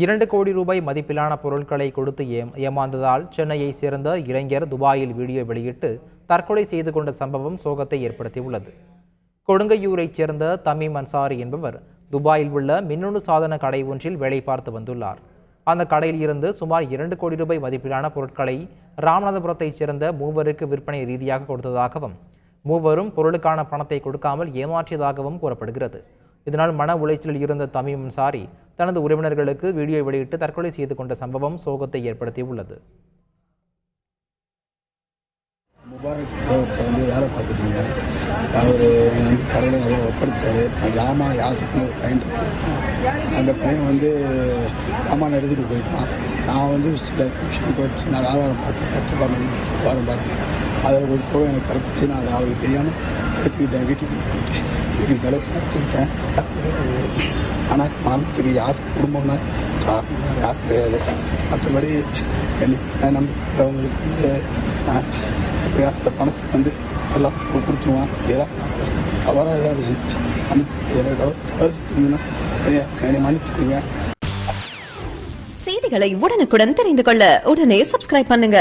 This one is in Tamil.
2 கோடி ரூபாய் மதிப்பிலான பொருட்களை கொடுத்து ஏமாந்ததால் சென்னையை சேர்ந்த இளைஞர் துபாயில் வீடியோ வெளியிட்டு தற்கொலை செய்து கொண்ட சம்பவம் சோகத்தை ஏற்படுத்தியுள்ளது. கொடுங்கையூரைச் சேர்ந்த தமீம் அன்சாரி என்பவர் துபாயில் உள்ள மின்னணு சாதன கடை ஒன்றில் வேலை பார்த்து வந்துள்ளார். அந்த கடையில் இருந்து சுமார் 2 கோடி ரூபாய் மதிப்பிலான பொருட்களை ராமநாதபுரத்தைச் சேர்ந்த மூவருக்கு விற்பனை ரீதியாக கொடுத்ததாகவும் மூவரும் பொருளுக்கான பணத்தை கொடுக்காமல் ஏமாற்றியதாகவும் கூறப்படுகிறது. இதனால் மன உளைச்சலில் இருந்த தமீம் அன்சாரி தனது உறவினர்களுக்கு வீடியோ வெளியிட்டு தற்கொலை செய்து கொண்ட சம்பவம் சோகத்தை ஏற்படுத்தியுள்ளது. முபாரக் வந்து வேலை பார்த்துட்டு இருந்தேன். அவர் வந்து கடையில் நிறைய ஒப்படைச்சார். நான் ஜாமான் யாசக்குன்னு ஒரு பையன்ட்டு கொடுத்தேன். அந்த பையன் வந்து ஜாமான் எடுத்துகிட்டு போயிட்டான். நான் வந்து சில கமிஷனுக்கு வச்சு நான் வியாபாரம் பார்த்தேன். 10 ரூபா மணி வியாபாரம் பார்த்தேன். அதில் ஒரு போக எனக்கு கிடச்சிச்சு. நான் அதை அவருக்கு தெரியாமல் எடுத்துக்கிட்டேன். வீட்டுக்கு செலவு எடுத்துக்கிட்டேன். ஆனால் மரணத்துக்கு யாசை குடும்பம்னா காரணம் வேறு யாரும் கிடையாது. மற்றபடி என்னை நம்பிக்கிறவங்களுக்கு நான் எப்படியா அந்த பணத்தை வந்து எல்லாம் கொடுத்துருவான். ஏதாவது தவறாக ஏதாவது செஞ்சு எனக்கு தவறு செஞ்சுன்னா என்னை மன்னிச்சுக்கோங்க. செய்திகளை உடனுக்குடன் தெரிந்து கொள்ள உடனே சப்ஸ்கிரைப் பண்ணுங்க.